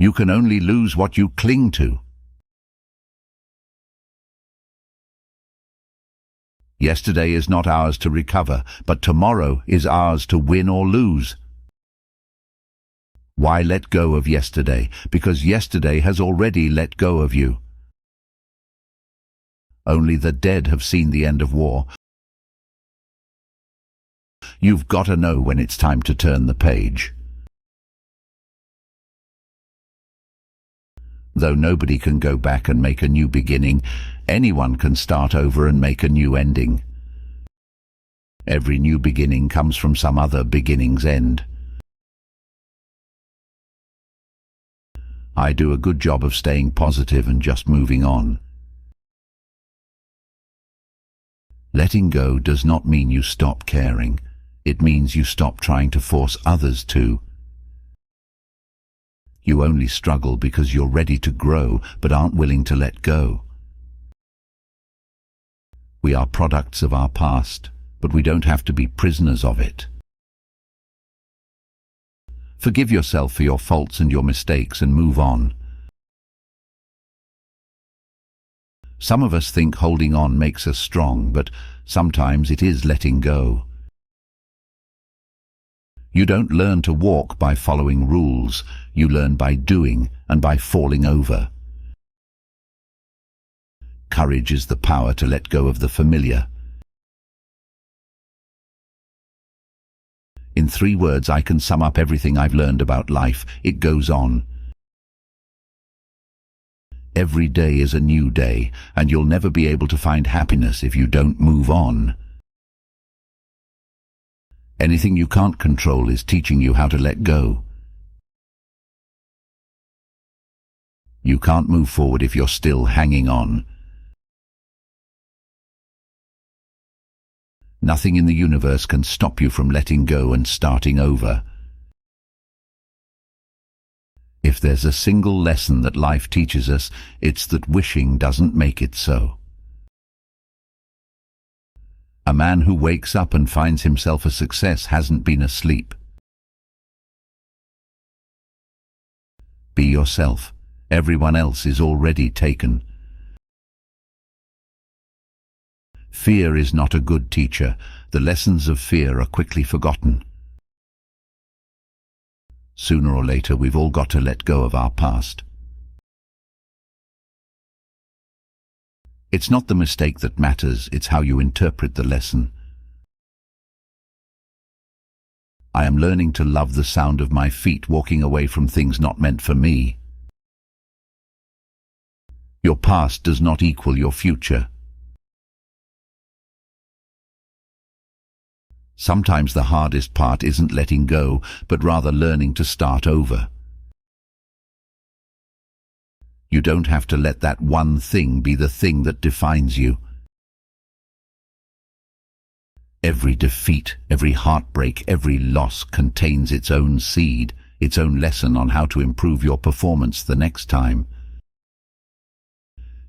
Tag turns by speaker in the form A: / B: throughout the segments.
A: You can only lose what you cling to. Yesterday is not ours to recover, but tomorrow is ours to win or lose. Why let go of yesterday? Because yesterday has already let go of you. Only the dead have seen the end of war. You've got to know when it's time to turn the page. Though nobody can go back and make a new beginning, anyone can start over and make a new ending. Every new beginning comes from some other beginning's end. I do a good job of staying positive and just moving on. Letting go does not mean you stop caring. It means you stop trying to force others to. You only struggle because you're ready to grow but aren't willing to let go. We are products of our past, but we don't have to be prisoners of it. Forgive yourself for your faults and your mistakes and move on. Some of us think holding on makes us strong, but sometimes it is letting go. You don't learn to walk by following rules. You learn by doing and by falling over. Courage is the power to let go of the familiar. In 3 words, I can sum up everything I've learned about life. It goes on. Every day is a new day, and you'll never be able to find happiness if you don't move on. Anything you can't control is teaching you how to let go. You can't move forward if you're still hanging on. Nothing in the universe can stop you from letting go and starting over. If there's a single lesson that life teaches us, it's that wishing doesn't make it so. A man who wakes up and finds himself a success hasn't been asleep. Be yourself. Everyone else is already taken. Fear is not a good teacher. The lessons of fear are quickly forgotten. Sooner or later, we've all got to let go of our past. It's not the mistake that matters, it's how you interpret the lesson. I am learning to love the sound of my feet walking away from things not meant for me. Your past does not equal your future. Sometimes the hardest part isn't letting go, but rather learning to start over. You don't have to let that one thing be the thing that defines you. Every defeat, every heartbreak, every loss contains its own seed, its own lesson on how to improve your performance the next time.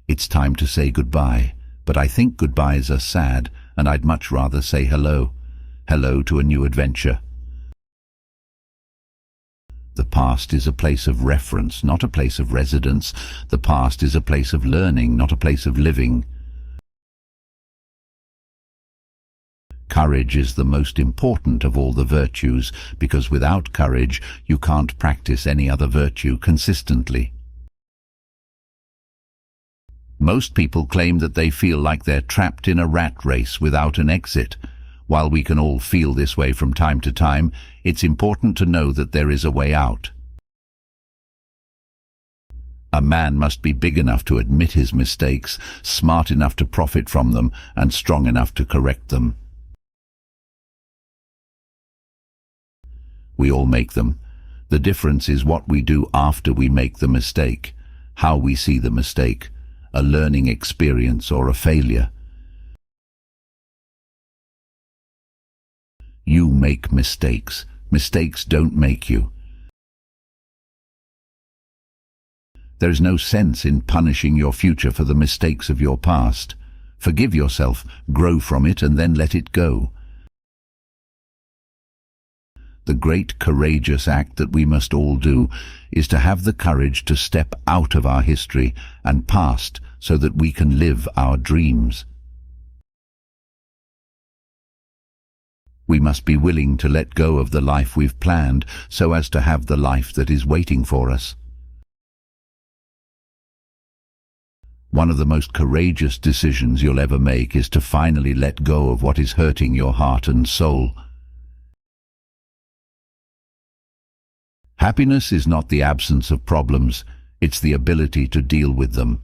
A: It's time to say goodbye, but I think goodbyes are sad, and I'd much rather say hello. Hello to a new adventure. The past is a place of reference, not a place of residence. The past is a place of learning, not a place of living. Courage is the most important of all the virtues, because without courage you can't practice any other virtue consistently. Most people claim that they feel like they're trapped in a rat race without an exit. While we can all feel this way from time to time, it's important to know that there is a way out. A man must be big enough to admit his mistakes, smart enough to profit from them, and strong enough to correct them. We all make them. The difference is what we do after we make the mistake, how we see the mistake, a learning experience or a failure. You make mistakes. Mistakes don't make you. There is no sense in punishing your future for the mistakes of your past. Forgive yourself, grow from it, and then let it go. The great courageous act that we must all do is to have the courage to step out of our history and past so that we can live our dreams. We must be willing to let go of the life we've planned so as to have the life that is waiting for us. One of the most courageous decisions you'll ever make is to finally let go of what is hurting your heart and soul. Happiness is not the absence of problems, it's the ability to deal with them.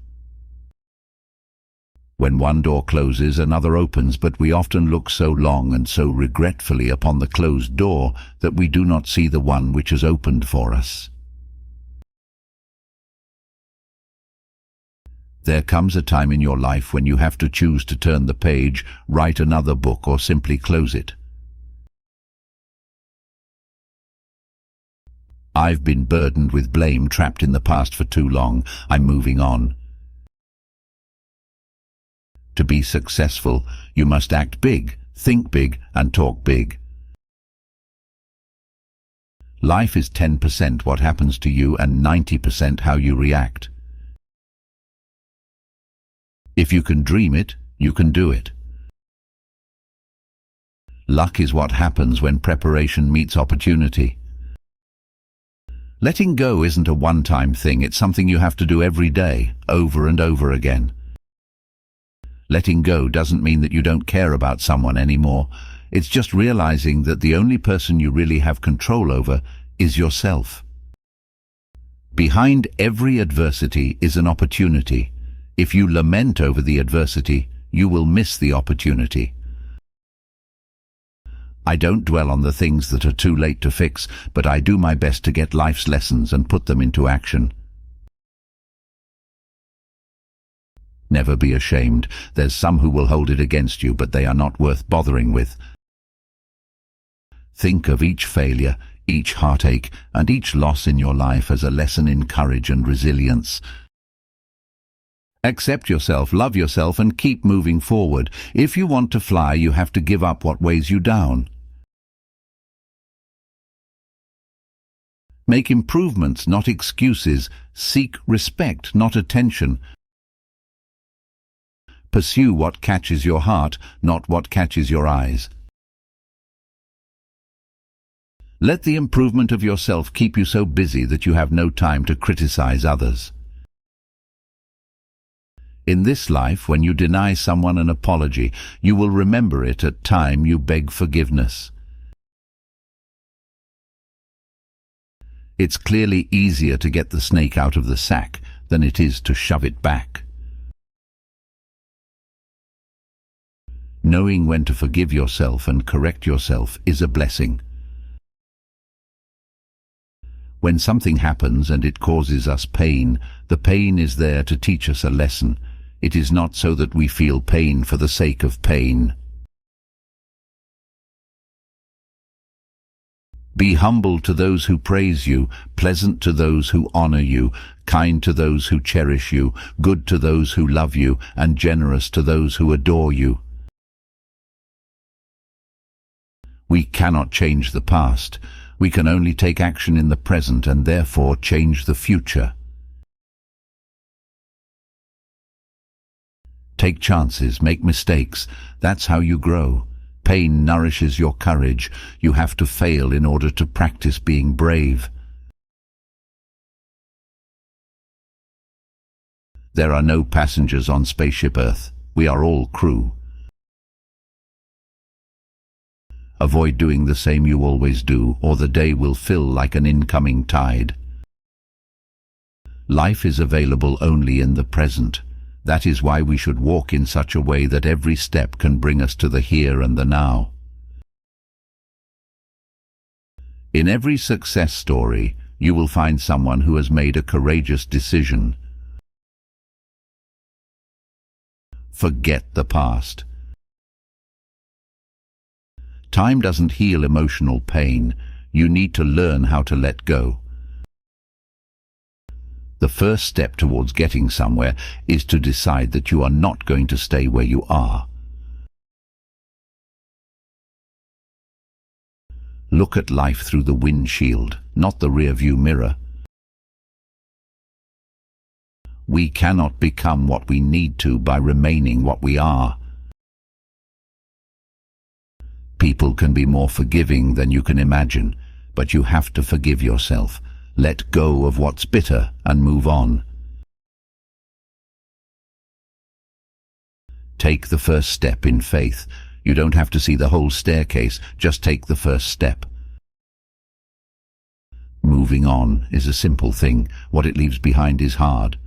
A: When one door closes, another opens, but we often look so long and so regretfully upon the closed door that we do not see the one which has opened for us. There comes a time in your life when you have to choose to turn the page, write another book, or simply close it. I've been burdened with blame, trapped in the past for too long. I'm moving on. To be successful, you must act big, think big, and talk big. Life is 10% what happens to you and 90% how you react. If you can dream it, you can do it. Luck is what happens when preparation meets opportunity. Letting go isn't a one-time thing, it's something you have to do every day, over and over again. Letting go doesn't mean that you don't care about someone anymore. It's just realizing that the only person you really have control over is yourself. Behind every adversity is an opportunity. If you lament over the adversity, you will miss the opportunity. I don't dwell on the things that are too late to fix, but I do my best to get life's lessons and put them into action. Never be ashamed. There's some who will hold it against you, but they are not worth bothering with. Think of each failure, each heartache, and each loss in your life as a lesson in courage and resilience. Accept yourself, love yourself, and keep moving forward. If you want to fly, you have to give up what weighs you down. Make improvements, not excuses. Seek respect, not attention. Pursue what catches your heart, not what catches your eyes. Let the improvement of yourself keep you so busy that you have no time to criticize others. In this life, when you deny someone an apology, you will remember it at time you beg forgiveness. It's clearly easier to get the snake out of the sack than it is to shove it back. Knowing when to forgive yourself and correct yourself is a blessing. When something happens and it causes us pain, the pain is there to teach us a lesson. It is not so that we feel pain for the sake of pain. Be humble to those who praise you, pleasant to those who honor you, kind to those who cherish you, good to those who love you, and generous to those who adore you. We cannot change the past. We can only take action in the present and therefore change the future. Take chances, make mistakes. That's how you grow. Pain nourishes your courage. You have to fail in order to practice being brave. There are no passengers on Spaceship Earth. We are all crew. Avoid doing the same you always do, or the day will fill like an incoming tide. Life is available only in the present. That is why we should walk in such a way that every step can bring us to the here and the now. In every success story, you will find someone who has made a courageous decision. Forget the past. Time doesn't heal emotional pain. You need to learn how to let go. The first step towards getting somewhere is to decide that you are not going to stay where you are. Look at life through the windshield, not the rear-view mirror. We cannot become what we need to by remaining what we are. People can be more forgiving than you can imagine, but you have to forgive yourself. Let go of what's bitter and move on. Take the first step in faith. You don't have to see the whole staircase, just take the first step. Moving on is a simple thing. What it leaves behind is hard.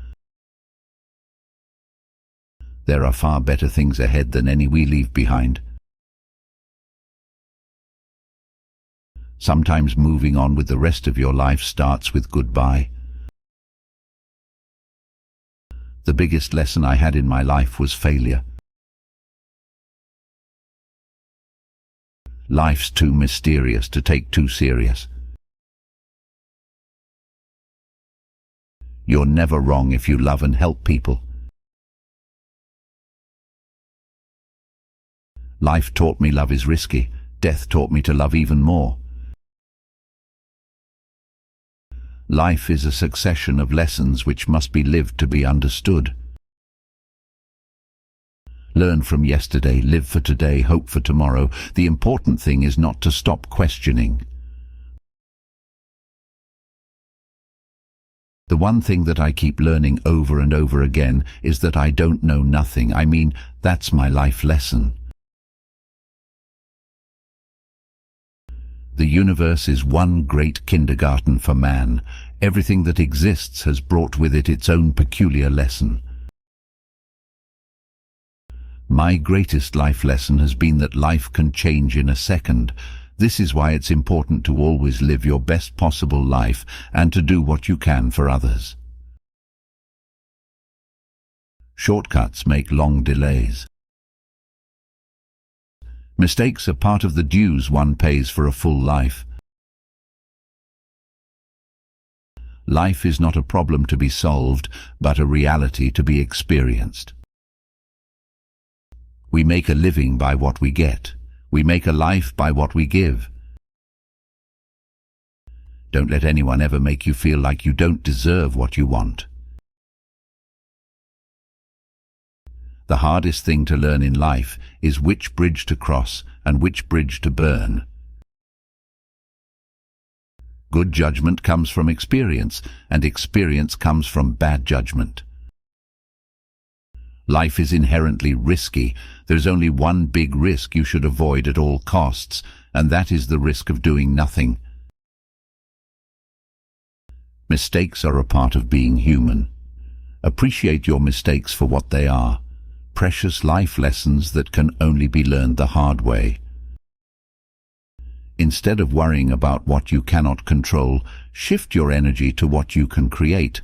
A: There are far better things ahead than any we leave behind. Sometimes moving on with the rest of your life starts with goodbye. The biggest lesson I had in my life was failure. Life's too mysterious to take too serious. You're never wrong if you love and help people. Life taught me love is risky. Death taught me to love even more. Life is a succession of lessons which must be lived to be understood. Learn from yesterday, live for today, hope for tomorrow. The important thing is not to stop questioning. The one thing that I keep learning over and over again is that I don't know nothing. I mean, that's my life lesson. The universe is one great kindergarten for man. Everything that exists has brought with it its own peculiar lesson. My greatest life lesson has been that life can change in a second. This is why it's important to always live your best possible life and to do what you can for others. Shortcuts make long delays. Mistakes are part of the dues one pays for a full life. Life is not a problem to be solved, but a reality to be experienced. We make a living by what we get. We make a life by what we give. Don't let anyone ever make you feel like you don't deserve what you want. The hardest thing to learn in life is which bridge to cross and which bridge to burn. Good judgment comes from experience, and experience comes from bad judgment. Life is inherently risky. There's only one big risk you should avoid at all costs, and that is the risk of doing nothing. Mistakes are a part of being human. Appreciate your mistakes for what they are. Precious life lessons that can only be learned the hard way. Instead of worrying about what you cannot control, shift your energy to what you can create.